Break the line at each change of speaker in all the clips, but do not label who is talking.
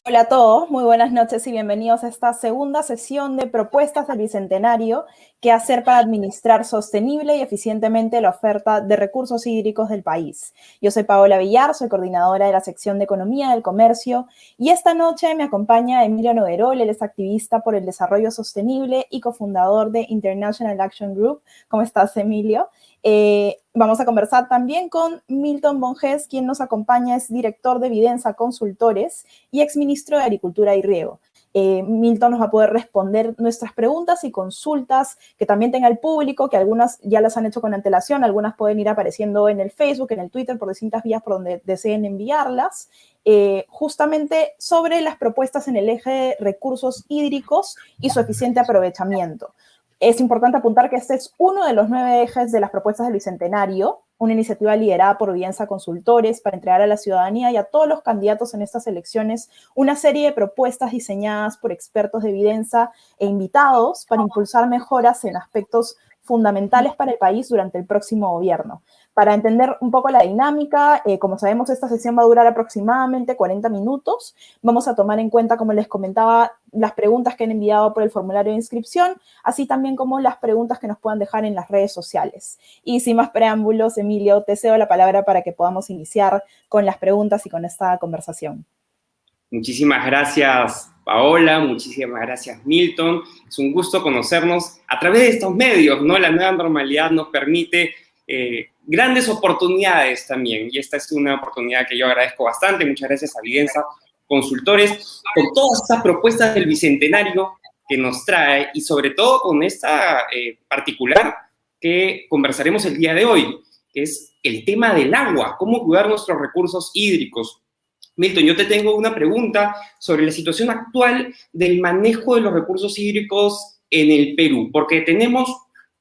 Hola a todos, muy buenas noches y bienvenidos a esta segunda sesión de propuestas del Bicentenario, qué hacer para administrar sostenible y eficientemente la oferta de recursos hídricos del país. Yo soy Paola Villar, soy coordinadora de la sección de Economía del Comercio y esta noche me acompaña Emilio Noguerol, él es activista por el desarrollo sostenible y cofundador de International Action Group. ¿Cómo estás, Emilio? Vamos a conversar también con Milton Bonges, quien nos acompaña, es director de Vidensa Consultores y exministro de Agricultura y Riego. Milton nos va a poder responder nuestras preguntas y consultas que también tenga el público, que algunas ya las han hecho con antelación, algunas pueden ir apareciendo en el Facebook, en el Twitter, por distintas vías por donde deseen enviarlas, justamente sobre las propuestas en el eje de recursos hídricos y su eficiente aprovechamiento. Es importante apuntar que este es uno de los 9 ejes de las propuestas del Bicentenario, una iniciativa liderada por Vidensa Consultores para entregar a la ciudadanía y a todos los candidatos en estas elecciones una serie de propuestas diseñadas por expertos de Vidensa e invitados para impulsar mejoras en aspectos fundamentales para el país durante el próximo gobierno. Para entender un poco la dinámica, como sabemos, esta sesión va a durar aproximadamente 40 minutos. Vamos a tomar en cuenta, como les comentaba, las preguntas que han enviado por el formulario de inscripción, así también como las preguntas que nos puedan dejar en las redes sociales. Y sin más preámbulos, Emilio, te cedo la palabra para que podamos iniciar con las preguntas y con esta conversación.
Muchísimas gracias, Paola, muchísimas gracias, Milton. Es un gusto conocernos a través de estos medios, ¿no? La nueva normalidad nos permite grandes oportunidades también, y esta es una oportunidad que yo agradezco bastante. Muchas gracias a Vidensa Consultores con todas estas propuestas del Bicentenario que nos trae, y sobre todo con esta particular que conversaremos el día de hoy, que es el tema del agua, cómo cuidar nuestros recursos hídricos. Milton, yo te tengo una pregunta sobre la situación actual del manejo de los recursos hídricos en el Perú, porque tenemos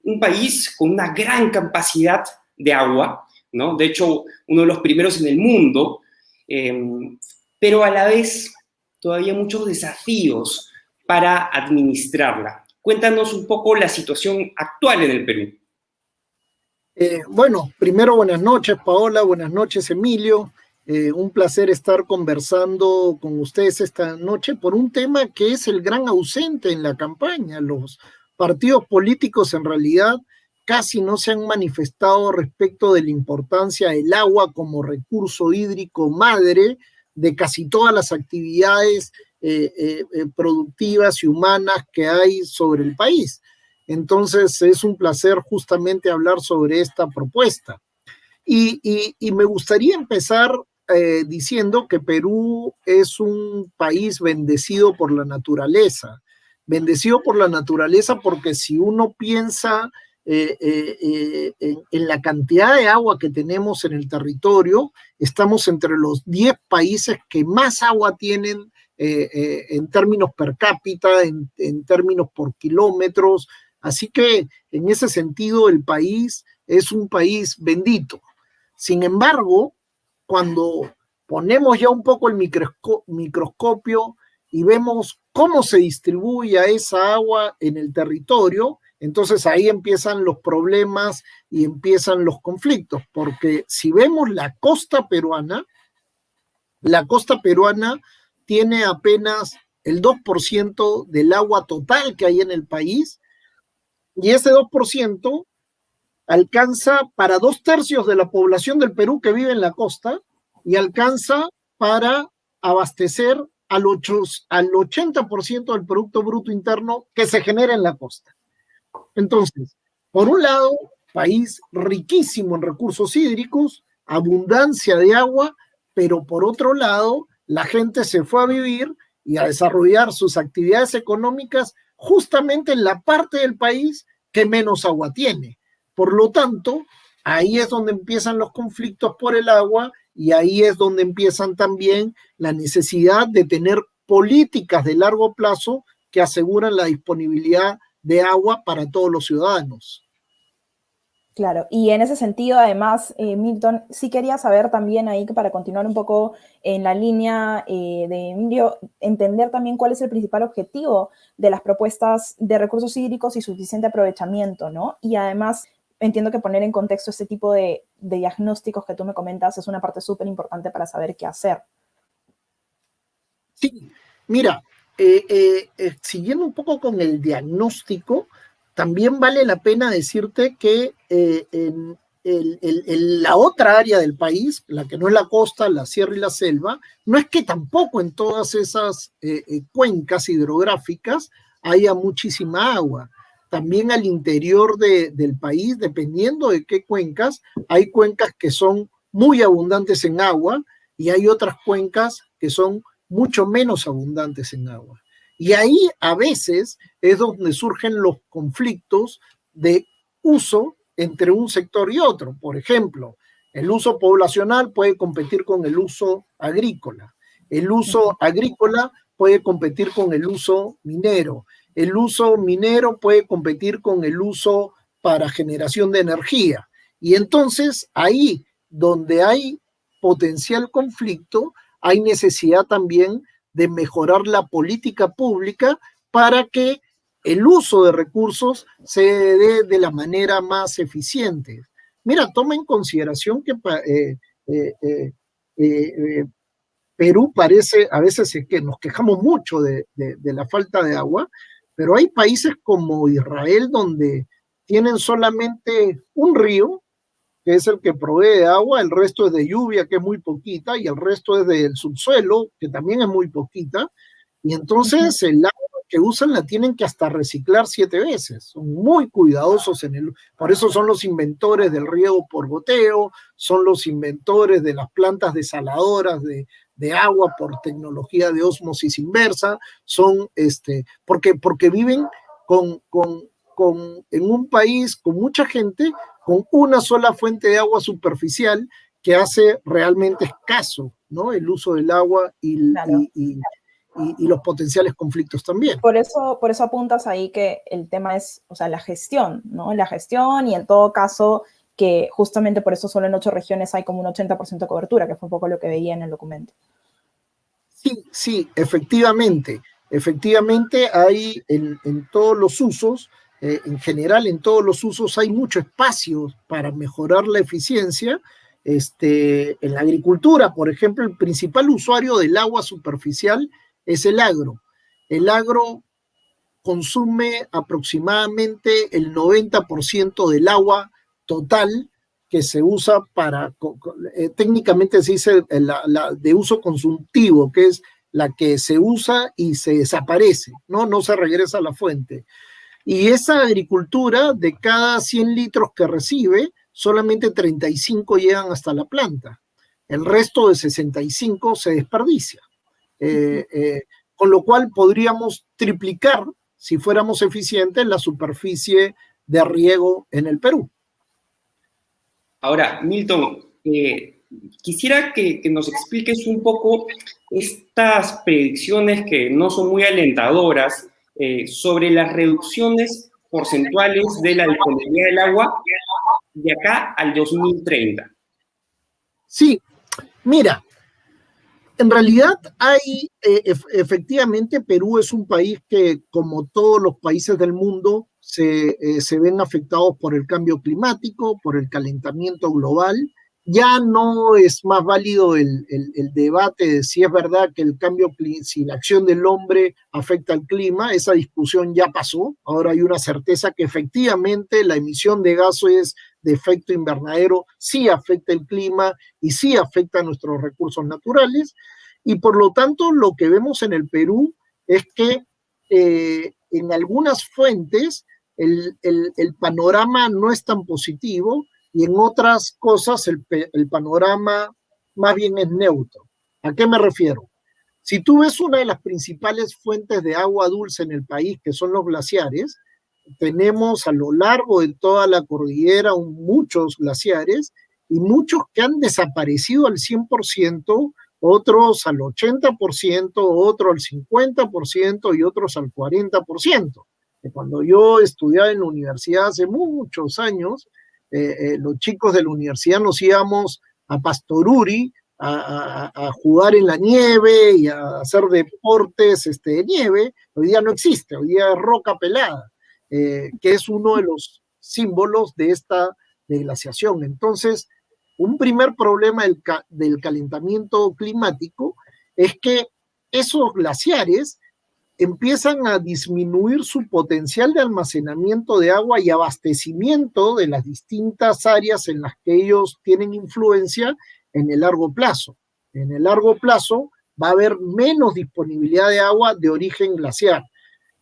un país con una gran capacidad de agua, ¿no? De hecho, uno de los primeros en el mundo, pero a la vez todavía muchos desafíos para administrarla. Cuéntanos un poco la situación actual en el Perú.
Bueno, primero buenas noches, Paola, buenas noches, Emilio. Un placer estar conversando con ustedes esta noche por un tema que es el gran ausente en la campaña. Los partidos políticos en realidad casi no se han manifestado respecto de la importancia del agua como recurso hídrico madre de casi todas las actividades productivas y humanas que hay sobre el país. Entonces es un placer justamente hablar sobre esta propuesta. Y me gustaría empezar diciendo que Perú es un país bendecido por la naturaleza. Bendecido por la naturaleza porque si uno piensa en la cantidad de agua que tenemos en el territorio, estamos entre los 10 países que más agua tienen en términos per cápita, en términos por kilómetros. Así que en ese sentido el país es un país bendito. Sin embargo, cuando ponemos ya un poco el microscopio y vemos cómo se distribuye esa agua en el territorio, entonces ahí empiezan los problemas y empiezan los conflictos, porque si vemos la costa peruana tiene apenas el 2% del agua total que hay en el país, y ese 2% alcanza para 2/3 de la población del Perú que vive en la costa y alcanza para abastecer al 80% del Producto Bruto Interno que se genera en la costa. Entonces, por un lado, país riquísimo en recursos hídricos, abundancia de agua, pero por otro lado, la gente se fue a vivir y a desarrollar sus actividades económicas justamente en la parte del país que menos agua tiene. Por lo tanto, ahí es donde empiezan los conflictos por el agua y ahí es donde empiezan también la necesidad de tener políticas de largo plazo que aseguran la disponibilidad de agua para todos los ciudadanos.
Claro, y en ese sentido, además, Milton, sí quería saber también ahí, para continuar un poco en la línea de Emilio, entender también cuál es el principal objetivo de las propuestas de recursos hídricos y suficiente aprovechamiento, ¿no? Y además, entiendo que poner en contexto este tipo de diagnósticos que tú me comentas es una parte súper importante para saber qué hacer.
Sí, mira, siguiendo un poco con el diagnóstico, también vale la pena decirte que en la otra área del país, la que no es la costa, la sierra y la selva, no es que tampoco en todas esas cuencas hidrográficas haya muchísima agua. También al interior del país, dependiendo de qué cuencas, hay cuencas que son muy abundantes en agua y hay otras cuencas que son mucho menos abundantes en agua. Y ahí a veces es donde surgen los conflictos de uso entre un sector y otro. Por ejemplo, el uso poblacional puede competir con el uso agrícola. El uso agrícola puede competir con el uso minero. El uso minero puede competir con el uso para generación de energía. Y entonces ahí donde hay potencial conflicto, hay necesidad también de mejorar la política pública para que el uso de recursos se dé de la manera más eficiente. Mira, toma en consideración que Perú parece, a veces es que nos quejamos mucho de la falta de agua, pero hay países como Israel donde tienen solamente un río, que es el que provee de agua, el resto es de lluvia, que es muy poquita, y el resto es del subsuelo, que también es muy poquita, y entonces el agua que usan la tienen que hasta reciclar 7 veces. Son muy cuidadosos por eso son los inventores del riego por goteo, son los inventores de las plantas desaladoras de agua por tecnología de ósmosis inversa, son porque viven en un país con mucha gente, con una sola fuente de agua superficial que hace realmente escaso, ¿no?, el uso del agua
Claro.
y los potenciales conflictos también.
Por eso apuntas ahí que el tema es, o sea, la gestión, ¿no? La gestión, y en todo caso que justamente por eso solo en 8 regiones hay como un 80% de cobertura, que fue un poco lo que veía en el documento.
Sí, efectivamente. Efectivamente hay en todos los usos, en general en todos los usos hay mucho espacio para mejorar la eficiencia. En la agricultura, por ejemplo, el principal usuario del agua superficial es el agro. El agro consume aproximadamente el 90% del agua total que se usa técnicamente se dice de uso consultivo, que es la que se usa y se desaparece, no se regresa a la fuente. Y esa agricultura, de cada 100 litros que recibe, solamente 35 llegan hasta la planta. El resto de 65 se desperdicia. Con lo cual podríamos triplicar, si fuéramos eficientes, la superficie de riego en el Perú.
Ahora, Milton, quisiera que nos expliques un poco estas predicciones que no son muy alentadoras sobre las reducciones porcentuales de la disponibilidad del agua de acá al 2030.
Sí, mira, en realidad hay, efectivamente, Perú es un país que, como todos los países del mundo, se ven afectados por el cambio climático, por el calentamiento global. Ya no es más válido el debate de si es verdad que si la acción del hombre afecta al clima. Esa discusión ya pasó. Ahora hay una certeza que efectivamente la emisión de gases de efecto invernadero sí afecta el clima y sí afecta a nuestros recursos naturales. Y por lo tanto, lo que vemos en el Perú es que en algunas fuentes el panorama no es tan positivo, y en otras cosas el panorama más bien es neutro. ¿A qué me refiero? Si tú ves una de las principales fuentes de agua dulce en el país, que son los glaciares, tenemos a lo largo de toda la cordillera muchos glaciares, y muchos que han desaparecido al 100%, otros al 80%, otros al 50% y otros al 40%. Cuando yo estudiaba en la universidad hace muchos años, los chicos de la universidad nos íbamos a Pastoruri a jugar en la nieve y a hacer deportes de nieve. Hoy día no existe, hoy día es roca pelada, que es uno de los símbolos de esta deglaciación. Entonces, un primer problema del calentamiento climático es que esos glaciares empiezan a disminuir su potencial de almacenamiento de agua y abastecimiento de las distintas áreas en las que ellos tienen influencia en el largo plazo. En el largo plazo va a haber menos disponibilidad de agua de origen glaciar.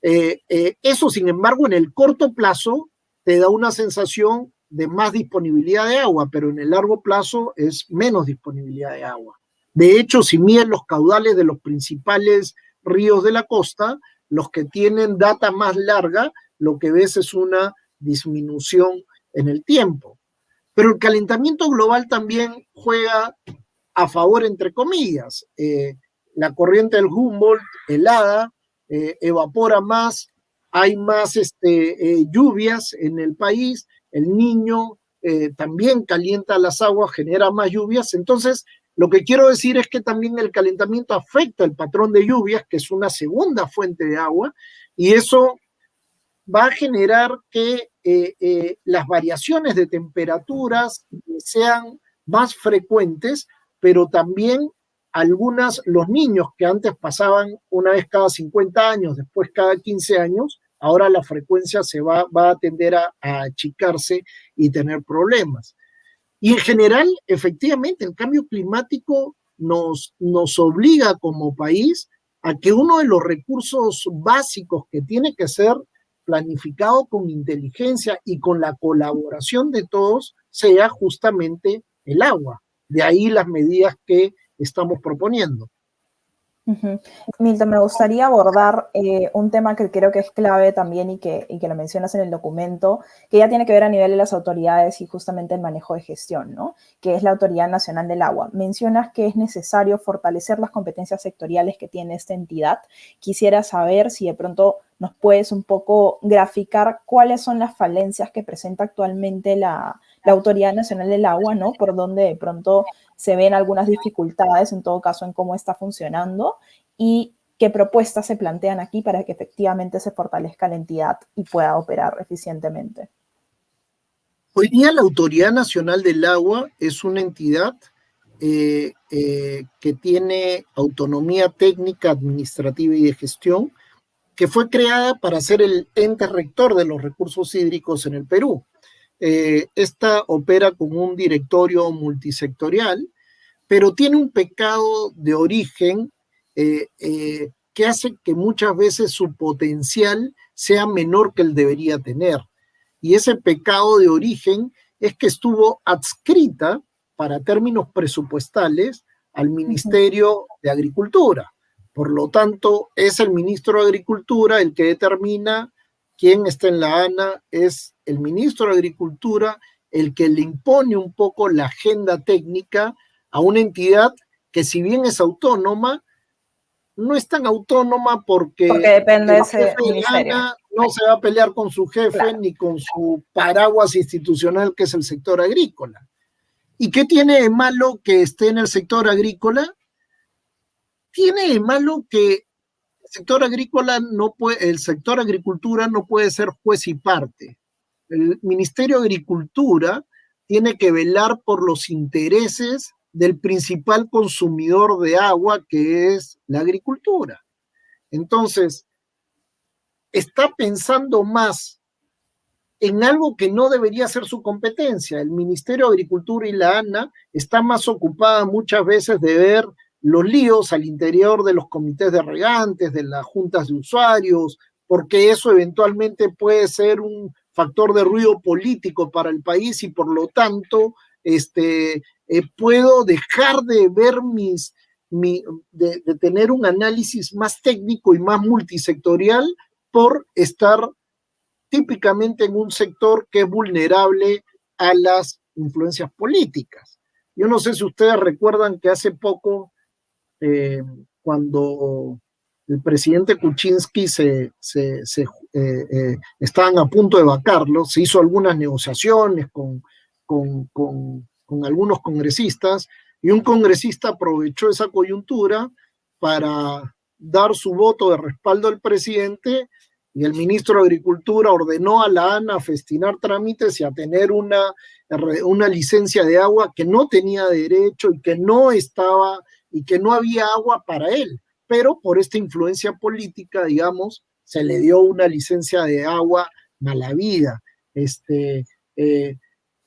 Eso, sin embargo, en el corto plazo te da una sensación de más disponibilidad de agua, pero en el largo plazo es menos disponibilidad de agua. De hecho, si miden los caudales de los principales ríos de la costa, los que tienen data más larga, lo que ves es una disminución en el tiempo. Pero el calentamiento global también juega a favor, entre comillas. La corriente del Humboldt helada, evapora más, hay más lluvias en el país, el Niño también calienta las aguas, genera más lluvias. Entonces, lo que quiero decir es que también el calentamiento afecta el patrón de lluvias, que es una segunda fuente de agua, y eso va a generar que las variaciones de temperaturas sean más frecuentes, pero también los niños que antes pasaban una vez cada 50 años, después cada 15 años, ahora la frecuencia va a tender a achicarse y tener problemas. Y en general, efectivamente, el cambio climático nos obliga como país a que uno de los recursos básicos que tiene que ser planificado con inteligencia y con la colaboración de todos sea justamente el agua. De ahí las medidas que estamos proponiendo.
Milton, me gustaría abordar un tema que creo que es clave también y que lo mencionas en el documento, que ya tiene que ver a nivel de las autoridades y justamente el manejo de gestión, ¿no? Que es la Autoridad Nacional del Agua. Mencionas que es necesario fortalecer las competencias sectoriales que tiene esta entidad. Quisiera saber si de pronto nos puedes un poco graficar cuáles son las falencias que presenta actualmente la Autoridad Nacional del Agua, ¿no? Por donde de pronto se ven algunas dificultades, en todo caso, en cómo está funcionando y qué propuestas se plantean aquí para que efectivamente se fortalezca la entidad y pueda operar eficientemente.
Hoy día la Autoridad Nacional del Agua es una entidad que tiene autonomía técnica, administrativa y de gestión, que fue creada para ser el ente rector de los recursos hídricos en el Perú. Esta opera con un directorio multisectorial, pero tiene un pecado de origen que hace que muchas veces su potencial sea menor que el debería tener. Y ese pecado de origen es que estuvo adscrita para términos presupuestales al Ministerio de Agricultura. Por lo tanto, es el ministro de Agricultura el que determina quién está en la ANA, es el ministro de Agricultura el que le impone un poco la agenda técnica a una entidad que, si bien es autónoma, no es tan autónoma porque
depende de ese ministerio.
ANA no se va a pelear con su jefe, claro, ni con su paraguas institucional, que es el sector agrícola. ¿Y qué tiene de malo que esté en el sector agrícola? Tiene de malo que el sector agricultura no puede ser juez y parte. El Ministerio de Agricultura tiene que velar por los intereses del principal consumidor de agua, que es la agricultura. Entonces, está pensando más en algo que no debería ser su competencia. El Ministerio de Agricultura y la ANA está más ocupada muchas veces de ver los líos al interior de los comités de regantes, de las juntas de usuarios, porque eso eventualmente puede ser un factor de ruido político para el país y por lo tanto puedo dejar de ver de tener un análisis más técnico y más multisectorial por estar típicamente en un sector que es vulnerable a las influencias políticas. Yo no sé si ustedes recuerdan que hace poco, cuando el presidente Kuczynski estaban a punto de vacarlo, se hizo algunas negociaciones con algunos congresistas, y un congresista aprovechó esa coyuntura para dar su voto de respaldo al presidente, y el ministro de Agricultura ordenó a la ANA a festinar trámites y a tener una licencia de agua que no tenía derecho y que no había agua para él. pero por esta influencia política, digamos, se le dio una licencia de agua mala vida.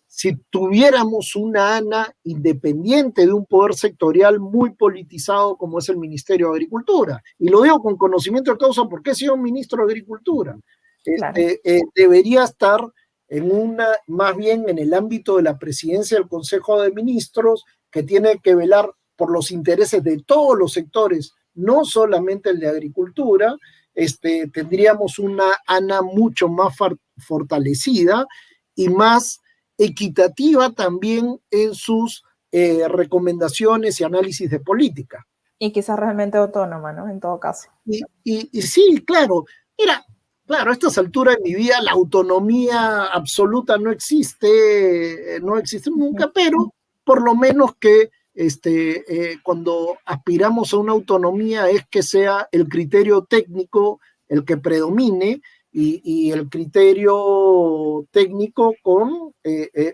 Si tuviéramos una ANA independiente de un poder sectorial muy politizado como es el Ministerio de Agricultura, y lo digo con conocimiento de causa porque he sido ministro de Agricultura,
Claro.
debería estar más bien en el ámbito de la presidencia del Consejo de Ministros, que tiene que velar por los intereses de todos los sectores, no solamente el de agricultura. Tendríamos una ANA mucho más fortalecida y más equitativa también en sus recomendaciones y análisis de política.
Y quizás realmente autónoma, ¿no? En todo caso.
Y sí, claro. Mira, claro, a estas alturas de mi vida la autonomía absoluta no existe nunca, pero por lo menos que cuando aspiramos a una autonomía es que sea el criterio técnico el que predomine, y el criterio técnico con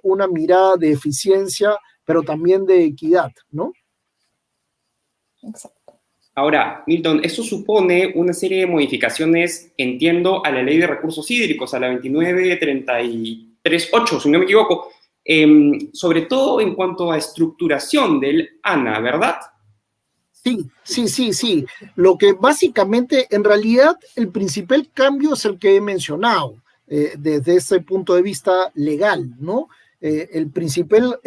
una mirada de eficiencia, pero también de equidad, ¿no?
Exacto.
Ahora, Milton, esto supone una serie de modificaciones, entiendo, a la Ley de Recursos Hídricos, a la 29.33.8, si no me equivoco, sobre todo en cuanto a estructuración del ANA, ¿verdad?
Sí. Lo que básicamente, en realidad, el principal cambio es el que he mencionado, desde ese punto de vista legal, ¿no? El principal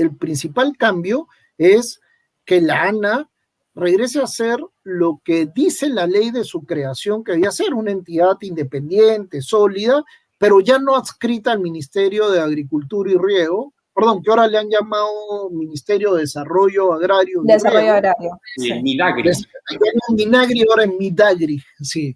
cambio es que la ANA regrese a ser lo que dice la ley de su creación, que debía ser una entidad independiente, sólida, pero ya no adscrita al Ministerio de Agricultura y Riego, perdón, que ahora le han llamado Ministerio de Desarrollo Agrario.
Desarrollo Agrario.
Sí. Midagri.
Minagri, ahora en Midagri, sí.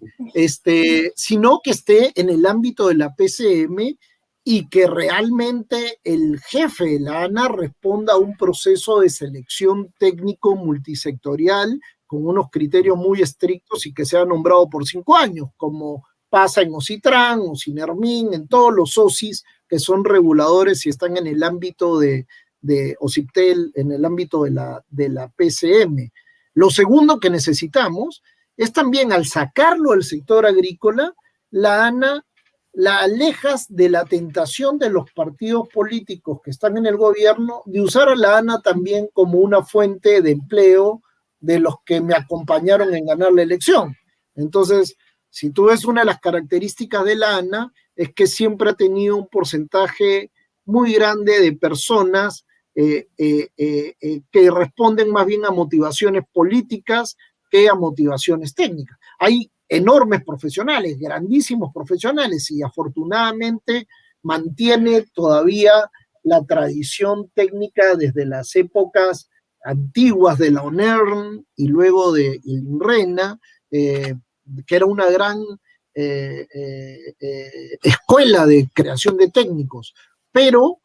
Sino que esté en el ámbito de la PCM y que realmente el jefe de la ANA responda a un proceso de selección técnico multisectorial con unos criterios muy estrictos y que sea nombrado por 5 años, como pasa en Ocitran, Ocinermin, en todos los OSIs que son reguladores y están en el ámbito de OCIPTEL, en el ámbito de la PCM. Lo segundo que necesitamos es también, al sacarlo del sector agrícola, la ANA la alejas de la tentación de los partidos políticos que están en el gobierno de usar a la ANA también como una fuente de empleo de los que me acompañaron en ganar la elección. Entonces, si tú ves, una de las características de la ANA es que siempre ha tenido un porcentaje muy grande de personas que responden más bien a motivaciones políticas que a motivaciones técnicas. Hay enormes profesionales, grandísimos profesionales, y afortunadamente mantiene todavía la tradición técnica desde las épocas antiguas de la ONERN y luego de INRENA, que era una gran escuela de creación de técnicos, pero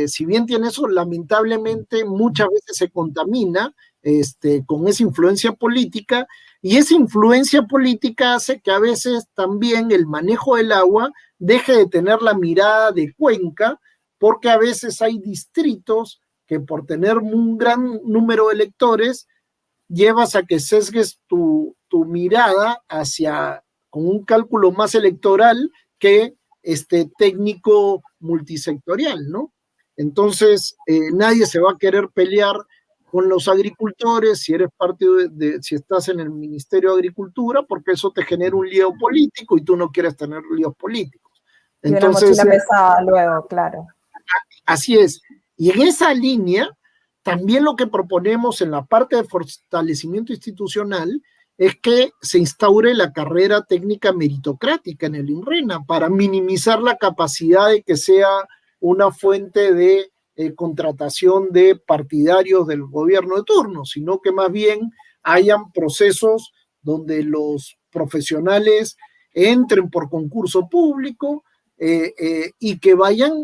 si bien tiene eso, lamentablemente muchas veces se contamina con esa influencia política, y esa influencia política hace que a veces también el manejo del agua deje de tener la mirada de Cuenca, porque a veces hay distritos que, por tener un gran número de electores, llevas a que sesgues tu mirada hacia, con un cálculo más electoral que técnico multisectorial, ¿no? Entonces, nadie se va a querer pelear con los agricultores si eres parte si estás en el Ministerio de Agricultura, porque eso te genera un lío político y tú no quieres tener líos políticos. Entonces,
y una mochila pesada luego, claro.
Así es. Y en esa línea, también lo que proponemos en la parte de fortalecimiento institucional es que se instaure la carrera técnica meritocrática en el INRENA para minimizar la capacidad de que sea una fuente de contratación de partidarios del gobierno de turno, sino que más bien hayan procesos donde los profesionales entren por concurso público y que vayan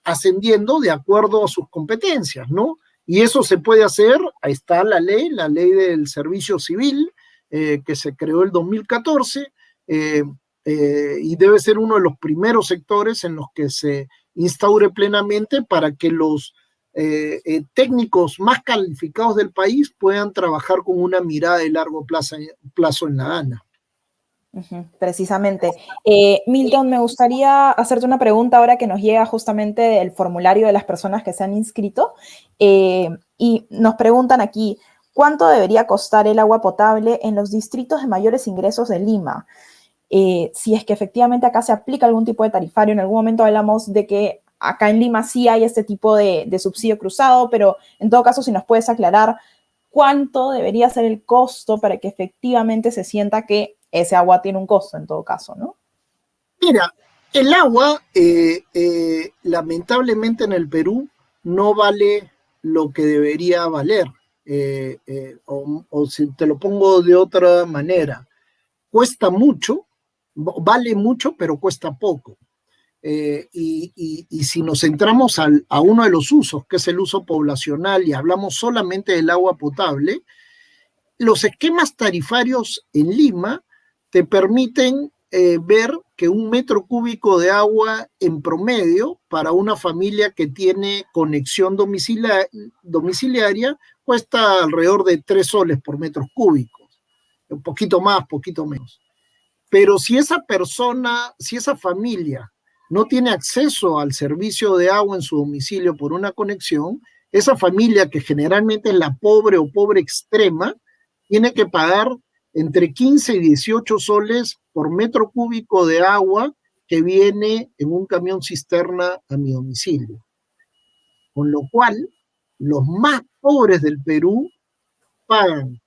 ascendiendo de acuerdo a sus competencias, ¿no? Y eso se puede hacer, ahí está la ley del servicio civil, que se creó el 2014, y debe ser uno de los primeros sectores en los que se instaure plenamente para que los técnicos más calificados del país puedan trabajar con una mirada de largo plazo en la ANA.
Precisamente. Milton, me gustaría hacerte una pregunta ahora que nos llega justamente el formulario de las personas que se han inscrito, y nos preguntan aquí, ¿cuánto debería costar el agua potable en los distritos de mayores ingresos de Lima? Si es que efectivamente acá se aplica algún tipo de tarifario. En algún momento hablamos de que acá en Lima sí hay este tipo de subsidio cruzado, pero en todo caso, si nos puedes aclarar cuánto debería ser el costo para que efectivamente se sienta que ese agua tiene un costo en todo caso, ¿no?
Mira, el agua, lamentablemente en el Perú, no vale lo que debería valer. O si te lo pongo de otra manera, cuesta mucho, vale mucho, pero cuesta poco. Y si nos centramos a uno de los usos, que es el uso poblacional, y hablamos solamente del agua potable, los esquemas tarifarios en Lima te permiten ver que un metro cúbico de agua en promedio para una familia que tiene conexión domiciliaria cuesta alrededor de 3 soles por metro cúbico, un poquito más, poquito menos. Pero si esa persona, si esa familia no tiene acceso al servicio de agua en su domicilio por una conexión, esa familia, que generalmente es la pobre o pobre extrema, tiene que pagar entre 15 y 18 soles por metro cúbico de agua que viene en un camión cisterna a mi domicilio. Con lo cual, los más pobres del Perú pagan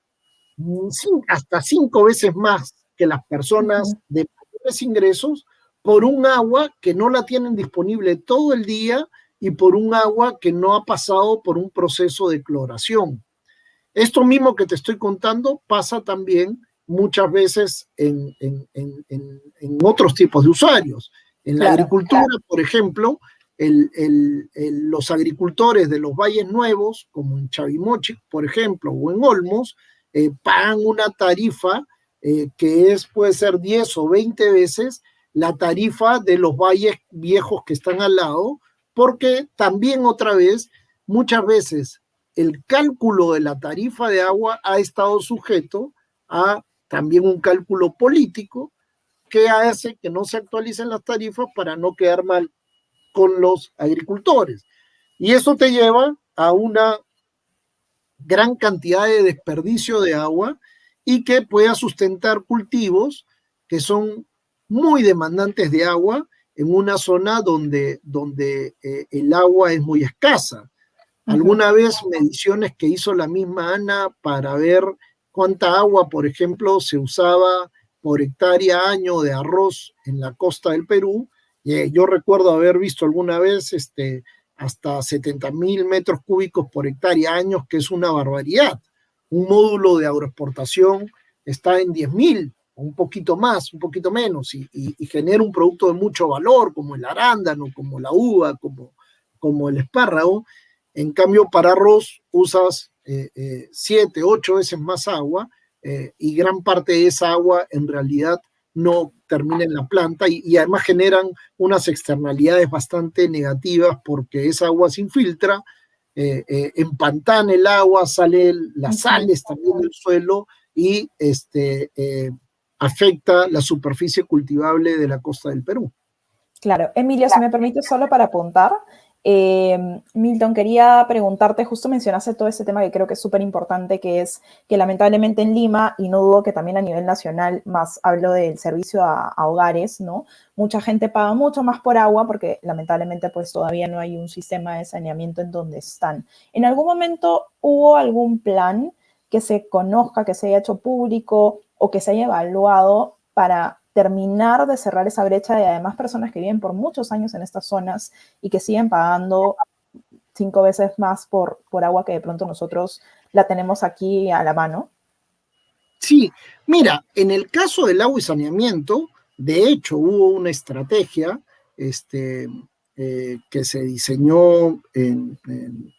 hasta 5 veces más que las personas de mayores ingresos por un agua que no la tienen disponible todo el día y por un agua que no ha pasado por un proceso de cloración. Esto mismo que te estoy contando pasa también muchas veces en otros tipos de usuarios. En la agricultura, por ejemplo, los agricultores de los valles nuevos, como en Chavimochic, por ejemplo, o en Olmos, pagan una tarifa que puede ser 10 o 20 veces la tarifa de los valles viejos que están al lado, porque también otra vez, muchas veces, el cálculo de la tarifa de agua ha estado sujeto a también un cálculo político que hace que no se actualicen las tarifas para no quedar mal con los agricultores. Y eso te lleva a una gran cantidad de desperdicio de agua y que pueda sustentar cultivos que son muy demandantes de agua en una zona donde el agua es muy escasa. Alguna vez mediciones que hizo la misma ANA para ver cuánta agua, por ejemplo, se usaba por hectárea año de arroz en la costa del Perú. Yo recuerdo haber visto alguna vez hasta 70.000 metros cúbicos por hectárea años, que es una barbaridad. Un módulo de agroexportación está en 10.000, un poquito más, un poquito menos, y genera un producto de mucho valor, como el arándano, como la uva, como el espárrago. En cambio, para arroz usas 7, 8 veces más agua, y gran parte de esa agua en realidad no termina en la planta, y además generan unas externalidades bastante negativas porque esa agua se infiltra, empantana el agua, salen las sales también del suelo y afecta la superficie cultivable de la costa del Perú.
Claro. Emilio, si me permite, solo para apuntar, Milton, quería preguntarte, justo mencionaste todo este tema que creo que es súper importante, que es que lamentablemente en Lima, y no dudo que también a nivel nacional, más hablo del servicio a hogares, ¿no? Mucha gente paga mucho más por agua porque lamentablemente pues todavía no hay un sistema de saneamiento en donde están. ¿En algún momento hubo algún plan que se conozca, que se haya hecho público o que se haya evaluado para terminar de cerrar esa brecha de además personas que viven por muchos años en estas zonas y que siguen pagando 5 veces más por agua que de pronto nosotros la tenemos aquí a la mano?
Sí, mira, en el caso del agua y saneamiento, de hecho hubo una estrategia que se diseñó en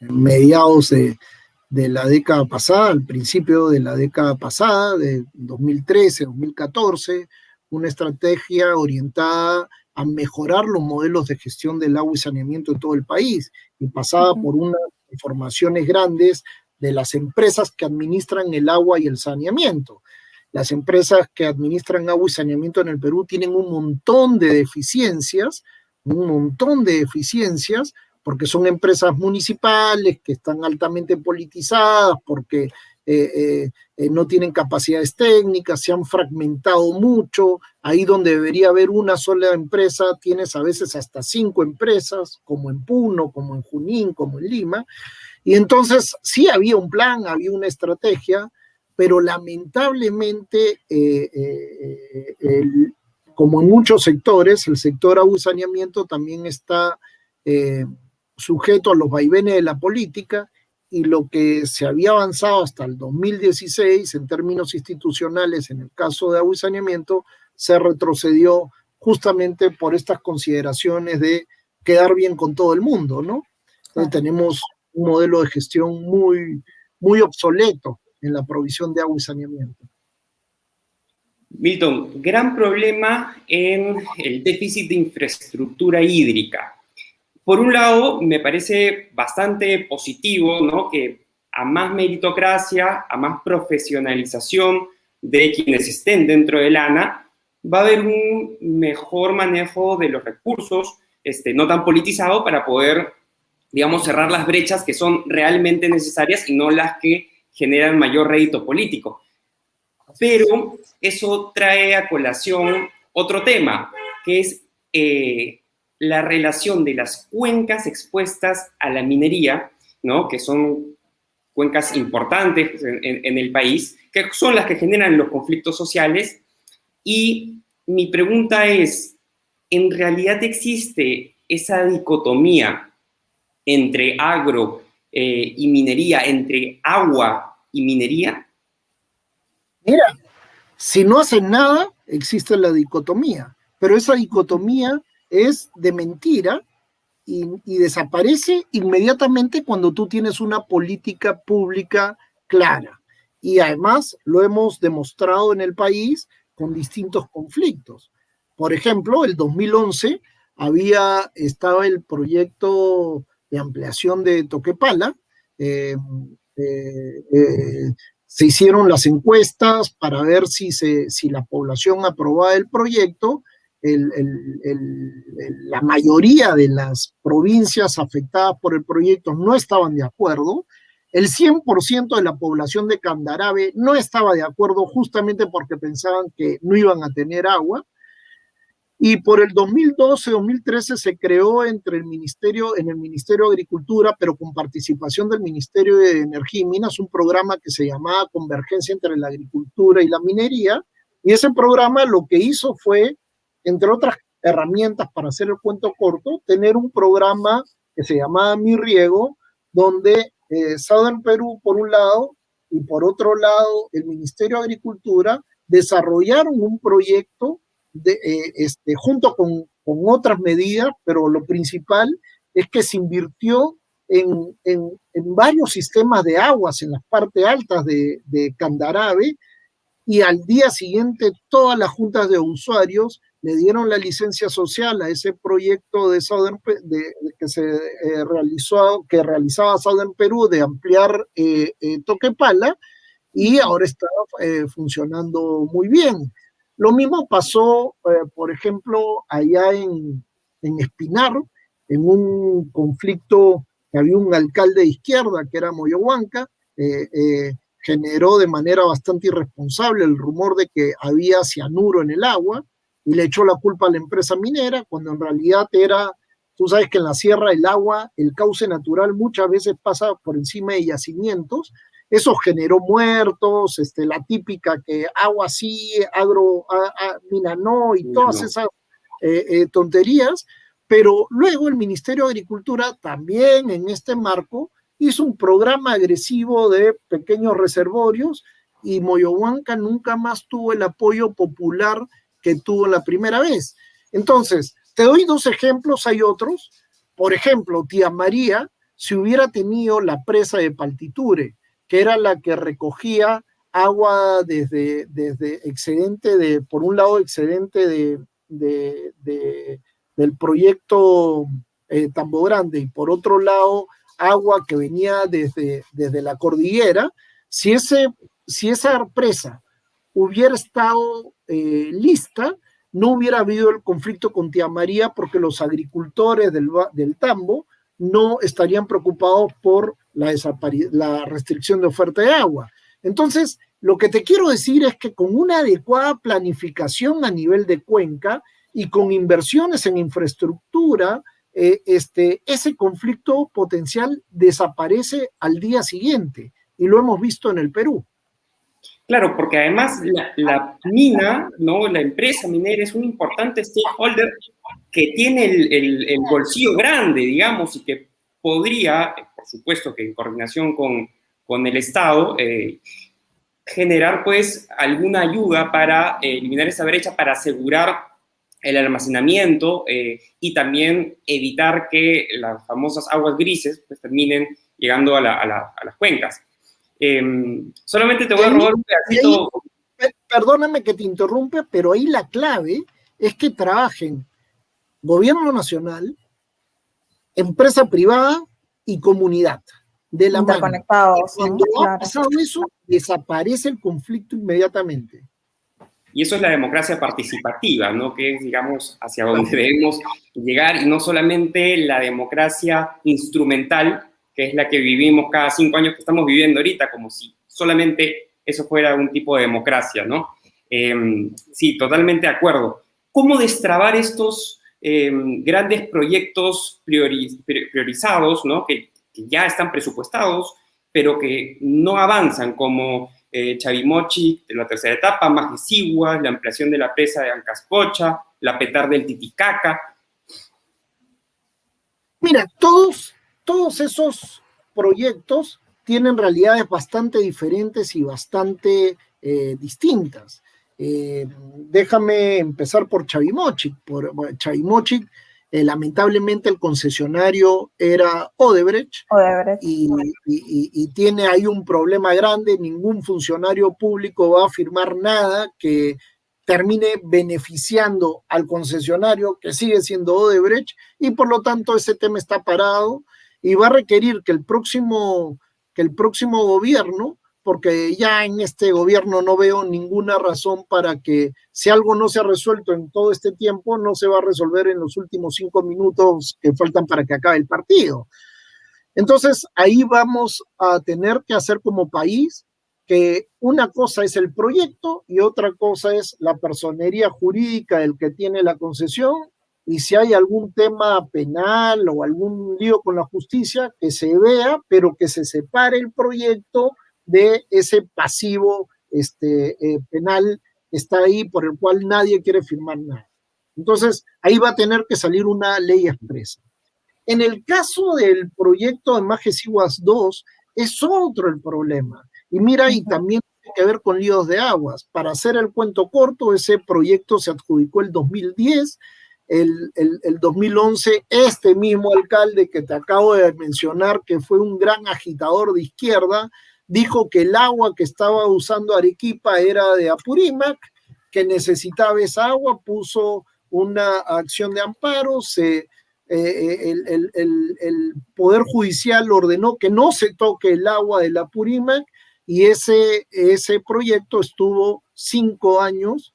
mediados de la década pasada, al principio de la década pasada, de 2013, 2014, una estrategia orientada a mejorar los modelos de gestión del agua y saneamiento en todo el país, y pasada por una informaciones grandes de las empresas que administran el agua y el saneamiento. Las empresas que administran agua y saneamiento en el Perú tienen un montón de deficiencias, porque son empresas municipales que están altamente politizadas, porque no tienen capacidades técnicas, se han fragmentado mucho. Ahí donde debería haber una sola empresa, tienes a veces hasta 5 empresas, como en Puno, como en Junín, como en Lima. Y entonces sí había un plan, había una estrategia, pero lamentablemente, como en muchos sectores, el sector agua y saneamiento también está sujeto a los vaivenes de la política, y lo que se había avanzado hasta el 2016 en términos institucionales en el caso de agua y saneamiento se retrocedió justamente por estas consideraciones de quedar bien con todo el mundo, ¿no? Entonces tenemos un modelo de gestión muy, muy obsoleto en la provisión de agua y saneamiento.
Milton, gran problema en el déficit de infraestructura hídrica. Por un lado, me parece bastante positivo, ¿no?, que a más meritocracia, a más profesionalización de quienes estén dentro del ANA, va a haber un mejor manejo de los recursos, no tan politizado, para poder, digamos, cerrar las brechas que son realmente necesarias y no las que generan mayor rédito político. Pero eso trae a colación otro tema, que es la relación de las cuencas expuestas a la minería, ¿no?, que son cuencas importantes en el país, que son las que generan los conflictos sociales. Y mi pregunta es, ¿en realidad existe esa dicotomía entre agro y minería, entre agua y minería?
Mira, si no hacen nada, existe la dicotomía, pero esa dicotomía es de mentira y desaparece inmediatamente cuando tú tienes una política pública clara. Y además lo hemos demostrado en el país con distintos conflictos. Por ejemplo, el 2011 estaba el proyecto de ampliación de Toquepala. Se hicieron las encuestas para ver si la población aprobaba el proyecto. La mayoría de las provincias afectadas por el proyecto no estaban de acuerdo. El 100% de la población de Candarave no estaba de acuerdo, justamente porque pensaban que no iban a tener agua. Y por el 2012-2013 se creó en el Ministerio de Agricultura, pero con participación del Ministerio de Energía y Minas, un programa que se llamaba Convergencia entre la Agricultura y la Minería. Y ese programa lo que hizo fue, entre otras herramientas, para hacer el cuento corto, tener un programa que se llamaba Mi Riego, donde Southern Perú, por un lado, y por otro lado, el Ministerio de Agricultura, desarrollaron un proyecto junto con otras medidas, pero lo principal es que se invirtió en varios sistemas de aguas en las partes altas de Candarave, y al día siguiente todas las juntas de usuarios le dieron la licencia social a ese proyecto de que realizaba Southern Perú de ampliar Toquepala, y ahora está funcionando muy bien. Lo mismo pasó, por ejemplo, allá en Espinar, en un conflicto que había un alcalde de izquierda, que era Moyohuanca, generó de manera bastante irresponsable el rumor de que había cianuro en el agua, y le echó la culpa a la empresa minera, cuando en realidad tú sabes que en la sierra el agua, el cauce natural muchas veces pasa por encima de yacimientos. Eso generó muertos, la típica que agua sí, mina no, y todas esas tonterías. Pero luego el Ministerio de Agricultura también en este marco hizo un programa agresivo de pequeños reservorios, y Moyohuanca nunca más tuvo el apoyo popular que tuvo la primera vez. Entonces, te doy 2 ejemplos, hay otros. Por ejemplo, Tía María, si hubiera tenido la presa de Paltiture, que era la que recogía agua desde excedente por un lado, excedente del proyecto Tambo Grande, y por otro lado, agua que venía desde la cordillera, si esa presa hubiera estado lista, no hubiera habido el conflicto con Tía María, porque los agricultores del Tambo no estarían preocupados por la restricción de oferta de agua. Entonces, lo que te quiero decir es que con una adecuada planificación a nivel de cuenca y con inversiones en infraestructura, ese conflicto potencial desaparece al día siguiente, y lo hemos visto en el Perú.
Claro, porque además la mina, ¿no? La empresa minera es un importante stakeholder que tiene el bolsillo grande, digamos, y que podría, por supuesto que en coordinación con el Estado, generar pues alguna ayuda para eliminar esa brecha, para asegurar el almacenamiento y también evitar que las famosas aguas grises pues, terminen llegando a las cuencas. Solamente te voy a robar un pedacito.
Perdóname que te interrumpa, pero ahí la clave es que trabajen gobierno nacional, empresa privada y comunidad de la mano.
Interconectados.
Cuando
Claro.
ha pasado eso, desaparece el conflicto inmediatamente.
Y eso es la democracia participativa, ¿no? Que es, digamos, hacia donde debemos llegar, y no solamente la democracia instrumental, que es la que vivimos cada 5 años que estamos viviendo ahorita, como si solamente eso fuera un tipo de democracia, ¿no? Sí, totalmente de acuerdo. ¿Cómo destrabar estos grandes proyectos priorizados, ¿no? Que ya están presupuestados, pero que no avanzan, como Chavimochic, la tercera etapa, Majesiguas, la ampliación de la presa de Ancascocha, la Petar del Titicaca?
Mira, todos esos proyectos tienen realidades bastante diferentes y bastante distintas. Déjame empezar por Chavimochic. Chavimochic, lamentablemente el concesionario era Odebrecht. Y tiene ahí un problema grande. Ningún funcionario público va a firmar nada que termine beneficiando al concesionario, que sigue siendo Odebrecht, y por lo tanto ese tema está parado y va a requerir que el próximo gobierno, porque ya en este gobierno no veo ninguna razón para que, si algo no se ha resuelto en todo este tiempo, no se va a resolver en los últimos 5 minutos que faltan para que acabe el partido. Entonces ahí vamos a tener que hacer como país que una cosa es el proyecto y otra cosa es la personería jurídica del que tiene la concesión, y si hay algún tema penal o algún lío con la justicia, que se vea, pero que se separe el proyecto de ese pasivo penal que está ahí, por el cual nadie quiere firmar nada. Entonces ahí va a tener que salir una ley expresa. En el caso del proyecto de Majesiguas 2, es otro el problema. Y mira, y también tiene que ver con líos de aguas. Para hacer el cuento corto, ese proyecto se adjudicó el 2010, el 2011, este mismo alcalde que te acabo de mencionar, que fue un gran agitador de izquierda, dijo que el agua que estaba usando Arequipa era de Apurímac, que necesitaba esa agua, puso una acción de amparo, el Poder Judicial ordenó que no se toque el agua de la Apurímac, y ese proyecto estuvo 5 años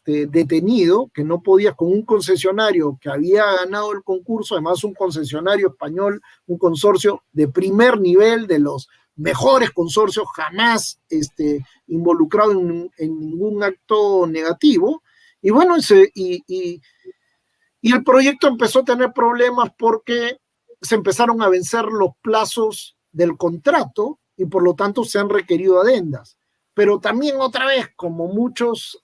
detenido, que no podía, con un concesionario que había ganado el concurso, además un concesionario español, un consorcio de primer nivel, de los mejores consorcios, jamás involucrado en ningún acto negativo. Y bueno, y el proyecto empezó a tener problemas porque se empezaron a vencer los plazos del contrato y por lo tanto se han requerido adendas. Pero también otra vez, como muchos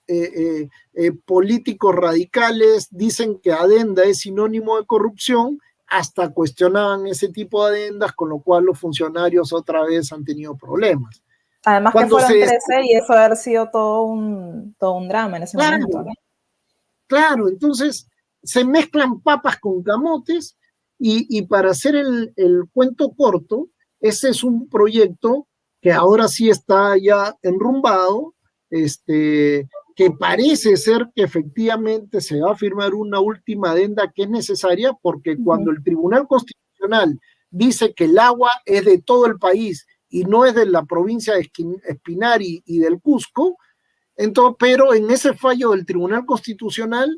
políticos radicales dicen que adenda es sinónimo de corrupción, hasta cuestionaban ese tipo de adendas, con lo cual los funcionarios otra vez han tenido problemas.
Además que fueron 13 y eso haber sido todo un drama en ese momento, ¿no?
Claro, entonces se mezclan papas con camotes y para hacer el cuento corto, ese es un proyecto que ahora sí está ya enrumbado, que parece ser que efectivamente se va a firmar una última adenda que es necesaria, porque cuando el Tribunal Constitucional Constitucional dice que el agua es de todo el país y no es de la provincia de Espinar y del Cusco, entonces, pero en ese fallo del Tribunal Constitucional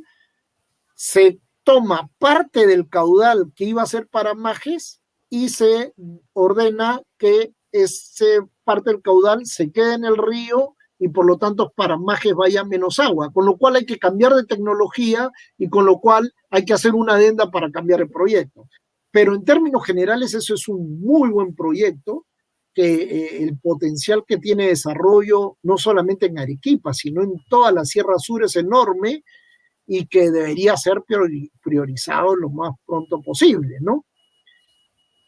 se toma parte del caudal que iba a ser para Majes y se ordena que ese parte del caudal se quede en el río y por lo tanto para Majes vaya menos agua, con lo cual hay que cambiar de tecnología y con lo cual hay que hacer una adenda para cambiar el proyecto. Pero en términos generales eso es un muy buen proyecto, que el potencial que tiene desarrollo no solamente en Arequipa, sino en toda la Sierra Sur es enorme y que debería ser priorizado lo más pronto posible, ¿no?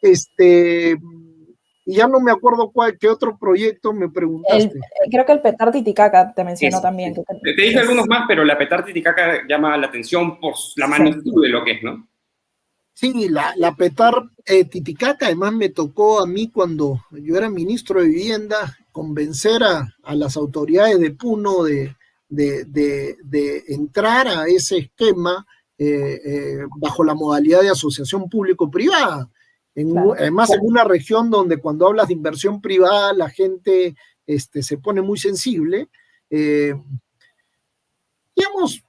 Y ya no me acuerdo qué otro proyecto me preguntaste.
Creo que el Petar Titicaca te mencionó también.
Sí. Te dije algunos más, pero la Petar Titicaca llama la atención por la magnitud de lo que es, ¿no?
Sí, la Petar Titicaca, además me tocó a mí cuando yo era ministro de Vivienda convencer a las autoridades de Puno de entrar a ese esquema bajo la modalidad de asociación público-privada. Claro. Además, en una región donde cuando hablas de inversión privada la gente se pone muy sensible. Digamos,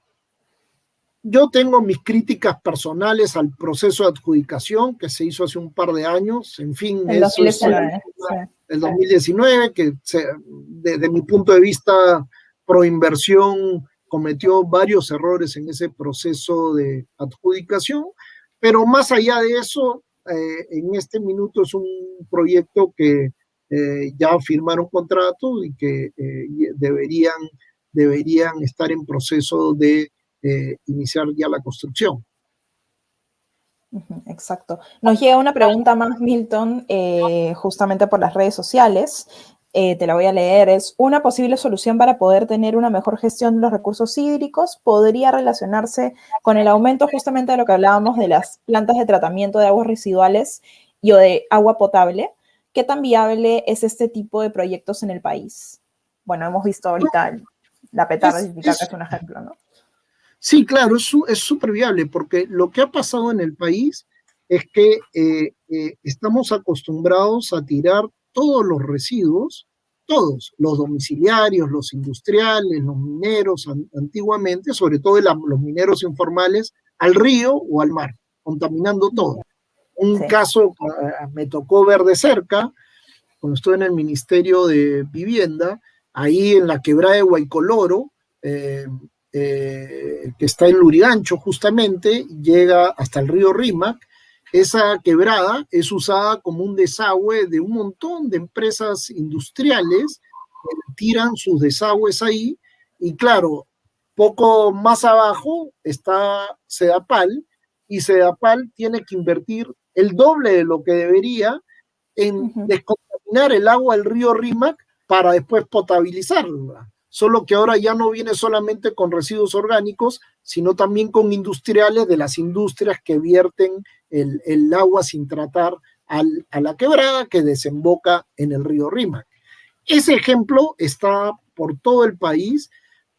yo tengo mis críticas personales al proceso de adjudicación que se hizo hace un par de años, en fin,
el 2019,
el 2019, que desde mi punto de vista Proinversión cometió varios errores en ese proceso de adjudicación, pero más allá de eso, en este minuto es un proyecto que ya firmaron contrato y que deberían estar en proceso de iniciar ya la construcción.
Exacto. Nos llega una pregunta más, Milton, justamente por las redes sociales. Te la voy a leer. Es: ¿una posible solución para poder tener una mejor gestión de los recursos hídricos podría relacionarse con el aumento justamente de lo que hablábamos de las plantas de tratamiento de aguas residuales y o de agua potable? ¿Qué tan viable es este tipo de proyectos en el país? Bueno, hemos visto ahorita la Petar Titicaca es un ejemplo, ¿no?
Sí, claro, es súper viable, porque lo que ha pasado en el país es que estamos acostumbrados a tirar todos los residuos, todos, los domiciliarios, los industriales, los mineros, antiguamente, sobre todo los mineros informales, al río o al mar, contaminando todo. Un caso me tocó ver de cerca, cuando estuve en el Ministerio de Vivienda, ahí en la quebrada de Huaycoloro, que está en Lurigancho justamente, llega hasta el río Rímac. Esa quebrada es usada como un desagüe de un montón de empresas industriales que tiran sus desagües ahí, y claro, poco más abajo está Sedapal, y Sedapal tiene que invertir el doble de lo que debería en descontaminar el agua del río Rímac para después potabilizarla. Solo que ahora ya no viene solamente con residuos orgánicos, sino también con industriales de las industrias que vierten el agua sin tratar a la quebrada que desemboca en el río Rímac. Ese ejemplo está por todo el país,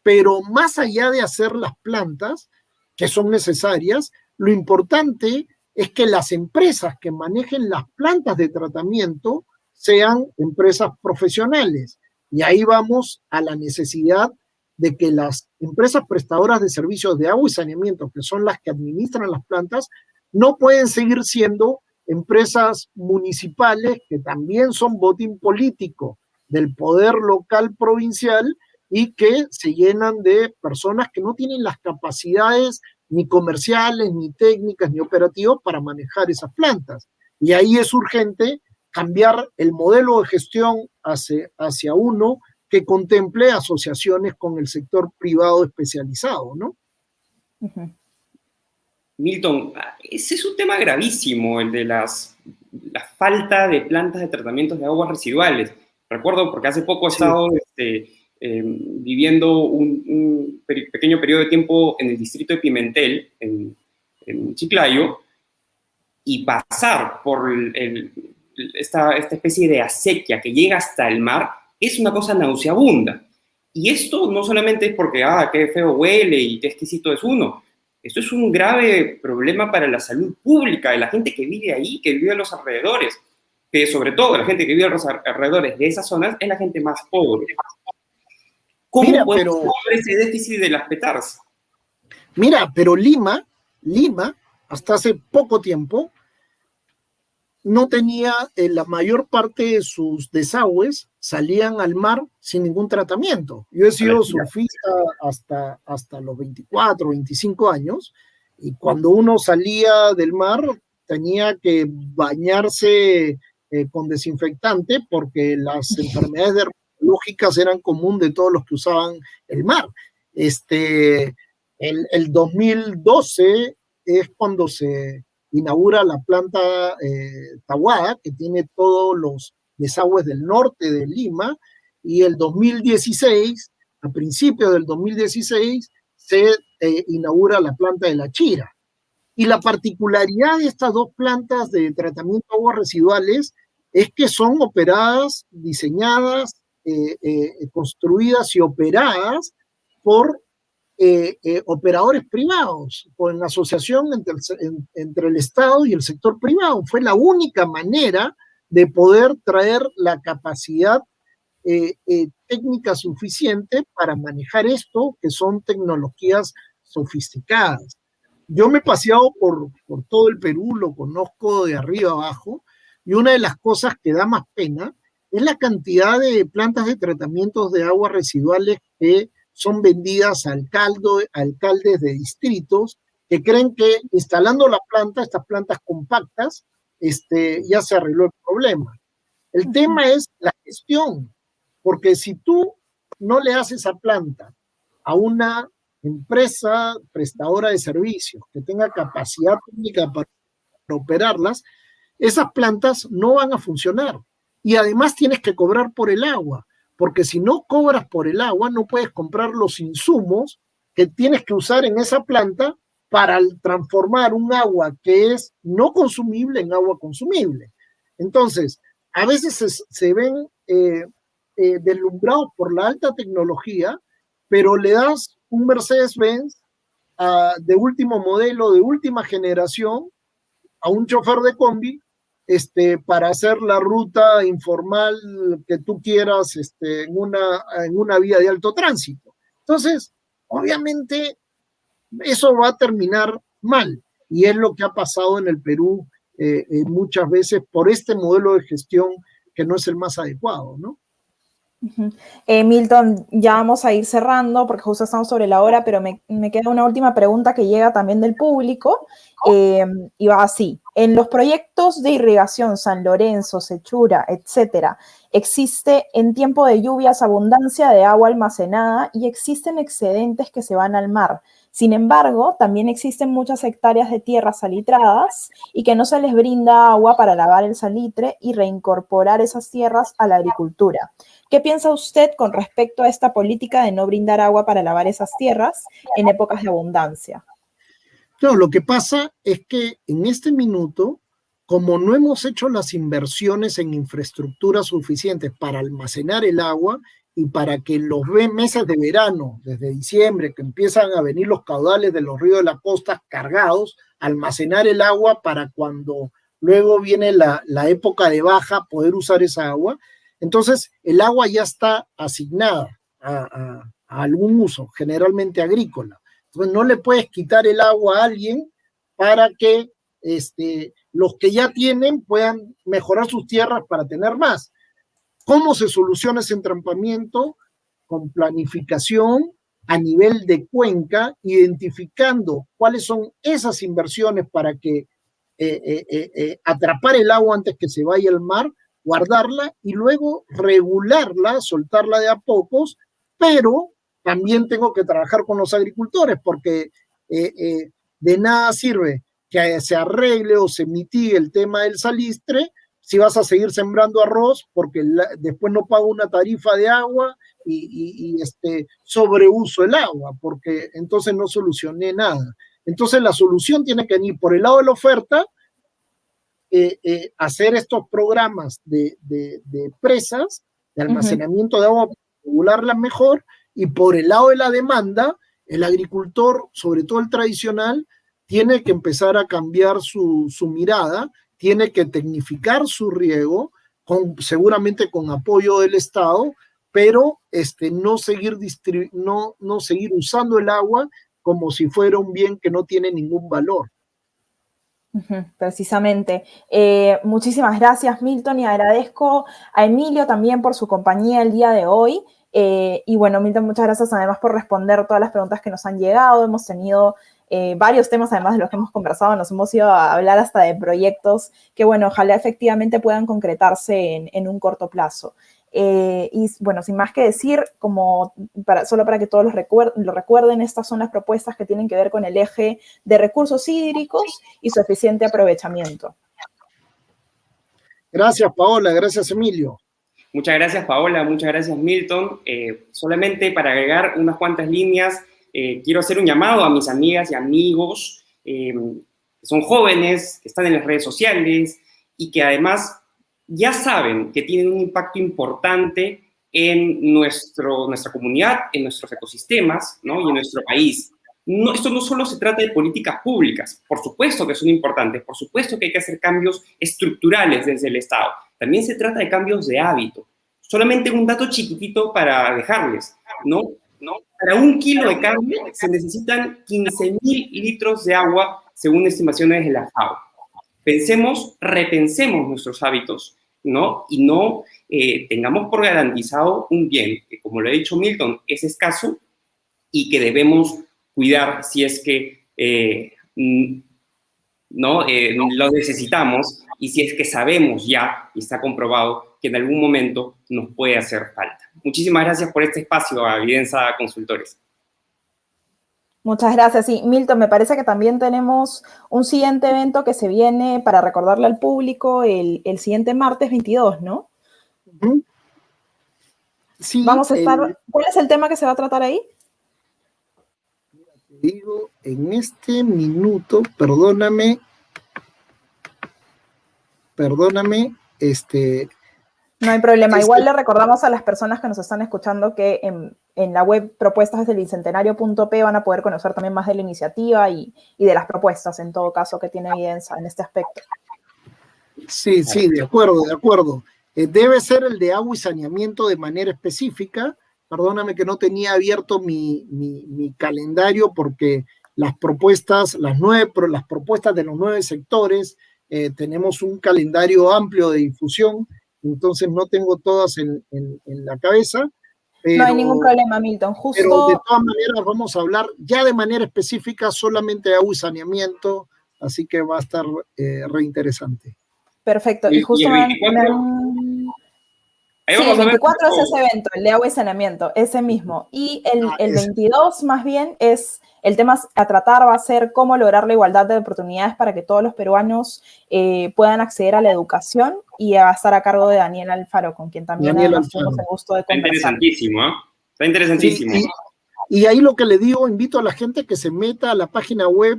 pero más allá de hacer las plantas, que son necesarias, lo importante es que las empresas que manejen las plantas de tratamiento sean empresas profesionales. Y ahí vamos a la necesidad de que las empresas prestadoras de servicios de agua y saneamiento, que son las que administran las plantas, no pueden seguir siendo empresas municipales que también son botín político del poder local provincial y que se llenan de personas que no tienen las capacidades ni comerciales, ni técnicas, ni operativas para manejar esas plantas. Y ahí es urgente cambiar el modelo de gestión hacia uno que contemple asociaciones con el sector privado especializado, ¿no?
Milton, ese es un tema gravísimo, el de la falta de plantas de tratamiento de aguas residuales. Recuerdo porque hace poco he estado viviendo un pequeño periodo de tiempo en el distrito de Pimentel, en Chiclayo, y pasar por esta especie de acequia que llega hasta el mar es una cosa nauseabunda. Y esto no solamente es porque, qué feo huele y qué exquisito es uno, Esto es un grave problema para la salud pública de la gente que vive ahí, que vive a los alrededores, que sobre todo la gente que vive a los alrededores de esas zonas es la gente más pobre. ¿Cómo podemos resolver ese déficit de las PETARs?
Mira, pero Lima, hasta hace poco tiempo, no tenía, la mayor parte de sus desagües salían al mar sin ningún tratamiento. Yo he sido surfista hasta los 24, 25 años, y cuando uno salía del mar tenía que bañarse con desinfectante porque las enfermedades dermatológicas eran común de todos los que usaban el mar. El 2012 es cuando se inaugura la planta Tahuada, que tiene todos los desagües del norte de Lima, y el 2016, a principios del 2016, se inaugura la planta de La Chira. Y la particularidad de estas dos plantas de tratamiento de aguas residuales es que son operadas, diseñadas, construidas y operadas por operadores privados, o en asociación entre el Estado y el sector privado. Fue la única manera de poder traer la capacidad técnica suficiente para manejar esto, que son tecnologías sofisticadas. Yo me he paseado por todo el Perú, lo conozco de arriba abajo, y una de las cosas que da más pena es la cantidad de plantas de tratamientos de aguas residuales que son vendidas a alcaldes de distritos que creen que instalando la planta, estas plantas compactas, ya se arregló el problema. El tema es la gestión, porque si tú no le haces esa planta a una empresa prestadora de servicios que tenga capacidad técnica para operarlas, esas plantas no van a funcionar. Y además tienes que cobrar por el agua, porque si no cobras por el agua, no puedes comprar los insumos que tienes que usar en esa planta para transformar un agua que es no consumible en agua consumible. Entonces, a veces se ven deslumbrados por la alta tecnología, pero le das un Mercedes-Benz de último modelo, de última generación, a un chofer de combi, para hacer la ruta informal que tú quieras en una vía de alto tránsito. Entonces, obviamente, eso va a terminar mal, y es lo que ha pasado en el Perú muchas veces por este modelo de gestión que no es el más adecuado, ¿no?
Milton, ya vamos a ir cerrando porque justo estamos sobre la hora, pero me queda una última pregunta que llega también del público y va así. En los proyectos de irrigación San Lorenzo, Sechura, etcétera, existe en tiempo de lluvias abundancia de agua almacenada y existen excedentes que se van al mar. Sin embargo, también existen muchas hectáreas de tierras salitradas y que no se les brinda agua para lavar el salitre y reincorporar esas tierras a la agricultura. ¿Qué piensa usted con respecto a esta política de no brindar agua para lavar esas tierras en épocas de abundancia?
No, lo que pasa es que en este minuto, como no hemos hecho las inversiones en infraestructura suficientes para almacenar el agua y para que en los meses de verano, desde diciembre, que empiezan a venir los caudales de los ríos de la costa cargados, almacenar el agua para cuando luego viene la época de baja, poder usar esa agua. Entonces, el agua ya está asignada a algún uso, generalmente agrícola. Entonces, no le puedes quitar el agua a alguien para que los que ya tienen puedan mejorar sus tierras para tener más. ¿Cómo se soluciona ese entrampamiento? Con planificación a nivel de cuenca, identificando cuáles son esas inversiones para que atrapar el agua antes que se vaya al mar, guardarla y luego regularla, soltarla de a pocos, pero también tengo que trabajar con los agricultores porque de nada sirve que se arregle o se mitigue el tema del salistre si vas a seguir sembrando arroz porque después no pago una tarifa de agua y sobreuso el agua, porque entonces no solucioné nada. Entonces la solución tiene que venir por el lado de la oferta, hacer estos programas de presas, de almacenamiento de agua, regularlas mejor, y por el lado de la demanda, El agricultor, sobre todo el tradicional, tiene que empezar a cambiar su mirada, tiene que tecnificar su riego, seguramente con apoyo del Estado, pero no seguir usando el agua como si fuera un bien que no tiene ningún valor.
Precisamente. Muchísimas gracias, Milton, y agradezco a Emilio también por su compañía el día de hoy. Y bueno, Milton, muchas gracias además por responder todas las preguntas que nos han llegado. Hemos tenido varios temas, además de los que hemos conversado, nos hemos ido a hablar hasta de proyectos que, bueno, ojalá efectivamente puedan concretarse en un corto plazo. Y bueno, sin más que decir, solo para que todos lo recuerden, estas son las propuestas que tienen que ver con el eje de recursos hídricos y su eficiente aprovechamiento.
Gracias, Paola. Gracias, Emilio.
Muchas gracias, Paola. Muchas gracias, Milton. Solamente para agregar unas cuantas líneas, quiero hacer un llamado a mis amigas y amigos que son jóvenes, que están en las redes sociales y que además ya saben que tienen un impacto importante en nuestra comunidad, en nuestros ecosistemas, ¿no? Y en nuestro país. Esto no solo se trata de políticas públicas, por supuesto que son importantes, por supuesto que hay que hacer cambios estructurales desde el Estado. También se trata de cambios de hábito. Solamente un dato chiquitito para dejarles, ¿no? Para 1 kilo de carne se necesitan 15.000 litros de agua, según estimaciones de la FAO. Repensemos nuestros hábitos, ¿no? Y no tengamos por garantizado un bien que, como lo ha dicho Milton, es escaso y que debemos cuidar si es que lo necesitamos y si es que sabemos ya y está comprobado que en algún momento nos puede hacer falta. Muchísimas gracias por este espacio a Videnza Consultores.
Muchas gracias. Sí, Milton, me parece que también tenemos un siguiente evento que se viene para recordarle al público el siguiente martes 22, ¿no?
Sí.
¿Cuál es el tema que se va a tratar ahí?
Te digo, en este minuto, perdóname.
No hay problema. Igual le recordamos a las personas que nos están escuchando que en la web propuestasdelbicentenario.p van a poder conocer también más de la iniciativa y de las propuestas, en todo caso, que tiene Videnza en este aspecto.
Sí, de acuerdo. Debe ser el de agua y saneamiento de manera específica. Perdóname que no tenía abierto mi calendario porque las propuestas de los 9 sectores, tenemos un calendario amplio de difusión, entonces no tengo todas en la cabeza.
No hay ningún problema, Milton.
Pero de todas maneras vamos a hablar ya de manera específica solamente de agua y saneamiento, así que va a estar re interesante.
Perfecto. Y justo Sí, el 24 es ese evento, el de agua y saneamiento, ese mismo. Y el 22, más bien, es el tema a tratar va a ser cómo lograr la igualdad de oportunidades para que todos los peruanos puedan acceder a la educación, y va a estar a cargo de Daniel Alfaro, con quien también tenemos el gusto de conversar.
Está interesantísimo, ¿eh? Está interesantísimo.
Sí, y ahí lo que le digo, invito a la gente que se meta a la página web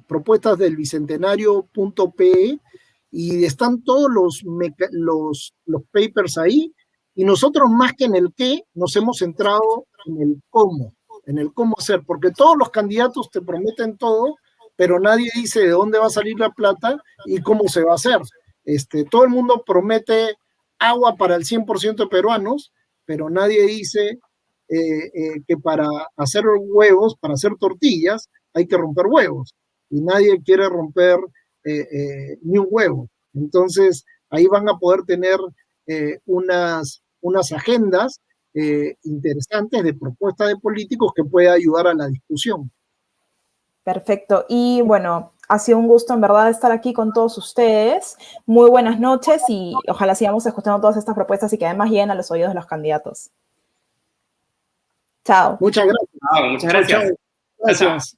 propuestasdelbicentenario.pe y están todos los papers ahí, y nosotros más que en el qué, nos hemos centrado en el cómo hacer, porque todos los candidatos te prometen todo, pero nadie dice de dónde va a salir la plata y cómo se va a hacer. Todo el mundo promete agua para el 100% de peruanos, pero nadie dice que para hacer huevos, para hacer tortillas, hay que romper huevos, y nadie quiere romper ni un huevo. Entonces, ahí van a poder tener unas agendas interesantes de propuestas de políticos que pueda ayudar a la discusión.
Perfecto. Y bueno, ha sido un gusto en verdad estar aquí con todos ustedes. Muy buenas noches y ojalá sigamos escuchando todas estas propuestas y que además lleguen a los oídos de los candidatos. Chao.
Muchas gracias.
Muchas gracias.
Chao. Gracias.